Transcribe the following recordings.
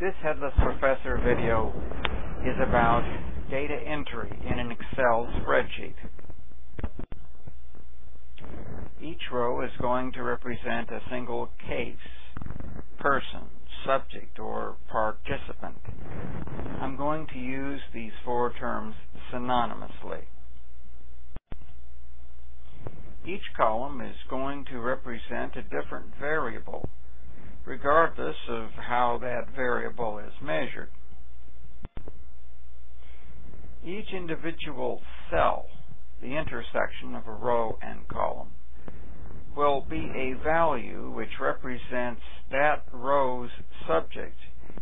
This Headless Professor video is about data entry in an Excel spreadsheet. Each row is going to represent a single case, person, subject, or participant. I'm going to use these four terms synonymously. Each column is going to represent a different variable, regardless of how that variable is measured. Each individual cell, the intersection of a row and column, will be a value which represents that row's subject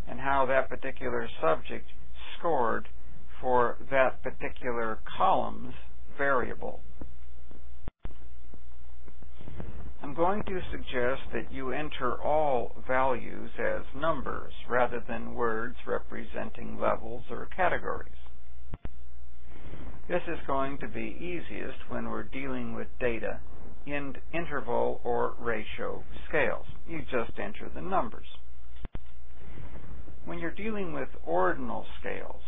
and how that particular subject scored for that particular column's variable. I'm going to suggest that you enter all values as numbers rather than words representing levels or categories. This is going to be easiest when we're dealing with data in interval or ratio scales. You just enter the numbers. When you're dealing with ordinal scales,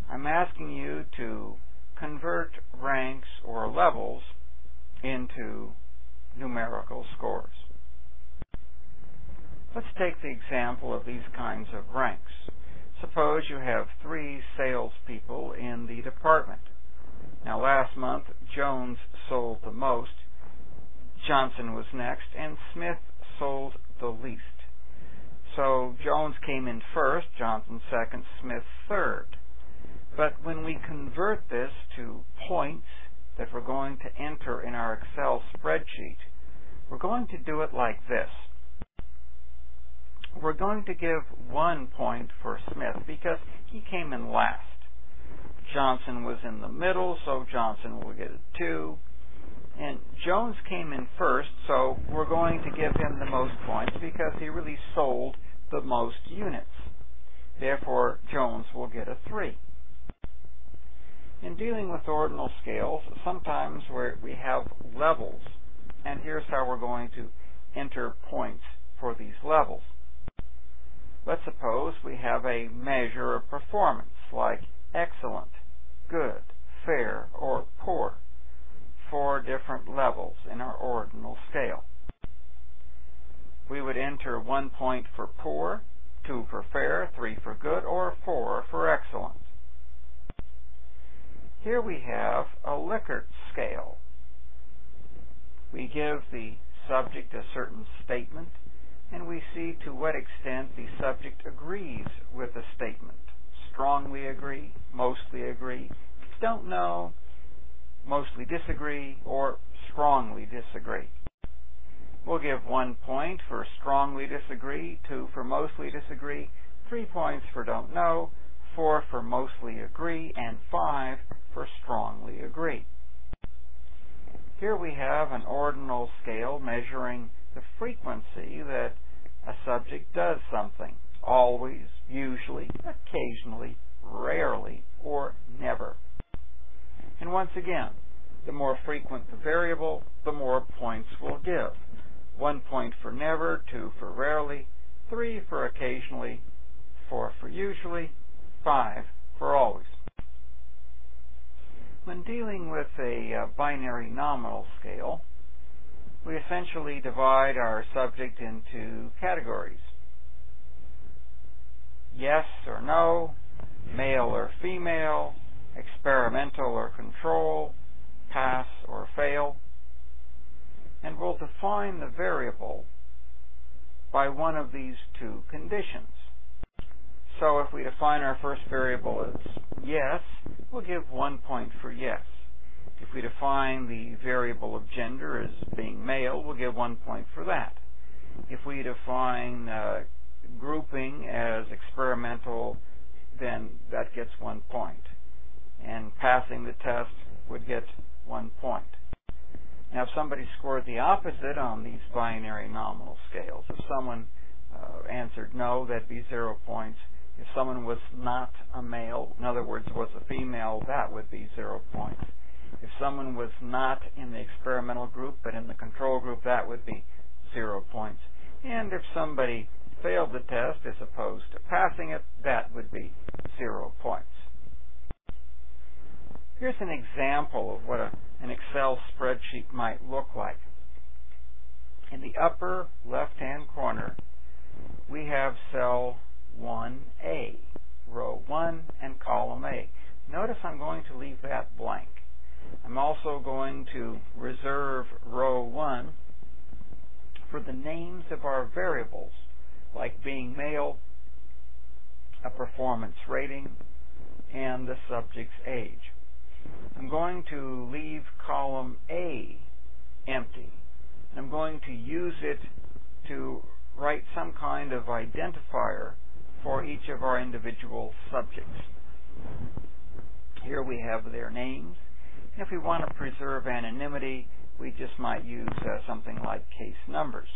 I'm asking you to convert ranks or levels into numerical scores. Let's take the example of these kinds of ranks. Suppose you have 3 salespeople in the department. Now, last month, Jones sold the most, Johnson was next, and Smith sold the least. So Jones came in first, Johnson second, Smith third. But when we convert this to points that we're going to enter in our Excel spreadsheet, we're going to do it like this. We're going to give 1 point for Smith because he came in last. Johnson was in the middle, so Johnson will get a 2. And Jones came in first, so we're going to give him the most points because he really sold the most units. Therefore, Jones will get a 3. In dealing with ordinal scales, sometimes we have levels, and here's how we're going to enter points for these levels. Let's suppose we have a measure of performance like excellent, good, fair, or poor. 4 different levels in our ordinal scale. We would enter 1 point for poor, 2 for fair, 3 for good, or 4 for excellent. Here we have a Likert scale. We give the subject a certain statement, and we see to what extent the subject agrees with the statement. Strongly agree, mostly agree, don't know, mostly disagree, or strongly disagree. We'll give 1 point for strongly disagree, 2 for mostly disagree, 3 points for don't know, 4 for mostly agree, and 5 for strongly agree. Here we have an ordinal scale measuring the frequency that a subject does something. Always, usually, occasionally, rarely, or never. And once again, the more frequent the variable, the more points we'll give. 1 point for never, 2 for rarely, 3 for occasionally, 4 for usually, 5 for always. When dealing with a binary nominal scale, we essentially divide our subject into categories. Yes or no, male or female, experimental or control, pass or fail, and we'll define the variable by one of these 2 conditions. So if we define our first variable as yes, we'll give 1 point for yes. If we define the variable of gender as being male, we'll give 1 point for that. If we define grouping as experimental, then that gets 1 point. And passing the test would get 1 point. Now, if somebody scored the opposite on these binary nominal scales, if someone answered no, that'd be 0 points. If someone was not a male, in other words, was a female, that would be 0 points. If someone was not in the experimental group but in the control group, that would be 0 points. And if somebody failed the test as opposed to passing it, that would be 0 points. Here's an example of what an Excel spreadsheet might look like. In the upper left-hand corner, we have cell 1A, row 1 and column A. Notice I'm going to leave that blank. I'm also going to reserve row 1 for the names of our variables, like being male, a performance rating, and the subject's age. I'm going to leave column A empty. I'm going to use it to write some kind of identifier for each of our individual subjects. Here we have their names. If we want to preserve anonymity, we just might use something like case numbers.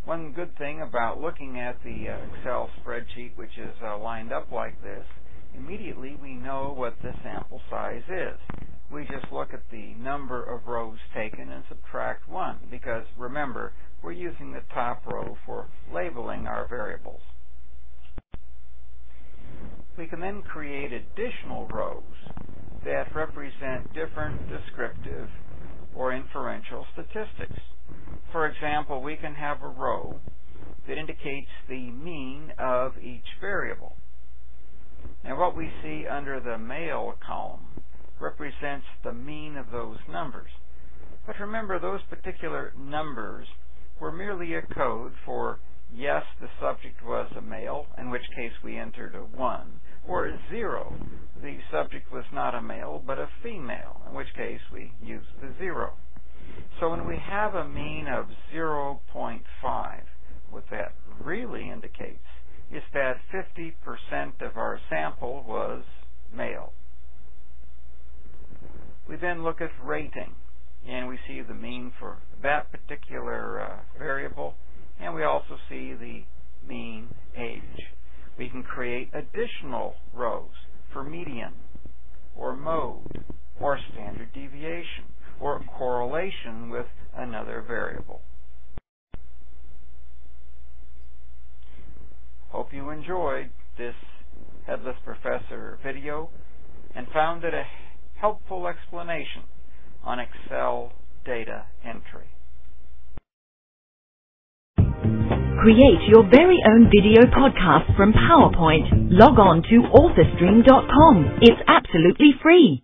One good thing about looking at the Excel spreadsheet, which is lined up like this, immediately we know what the sample size is. We just look at the number of rows taken and subtract 1, because remember, we're using the top row for labeling our variables. We can then create additional rows that represent different descriptive or inferential statistics. For example, we can have a row that indicates the mean of each variable. Now, what we see under the male column represents the mean of those numbers. But remember, those particular numbers were merely a code for yes, the subject was a male, in which case we entered a 1, or 0, the subject was not a male but a female, in which case we used the 0. So when we have a mean of 0.5, what that really indicates is that 50% of our sample was male. We then look at rating, and we see the mean for that particular variable, and we also see the mean age. We can create additional rows for median, or mode, or standard deviation, or correlation with another variable. Hope you enjoyed this Headless Professor video and found it a helpful explanation on Excel data entry. Create your very own video podcast from PowerPoint. Log on to authorstream.com. It's absolutely free.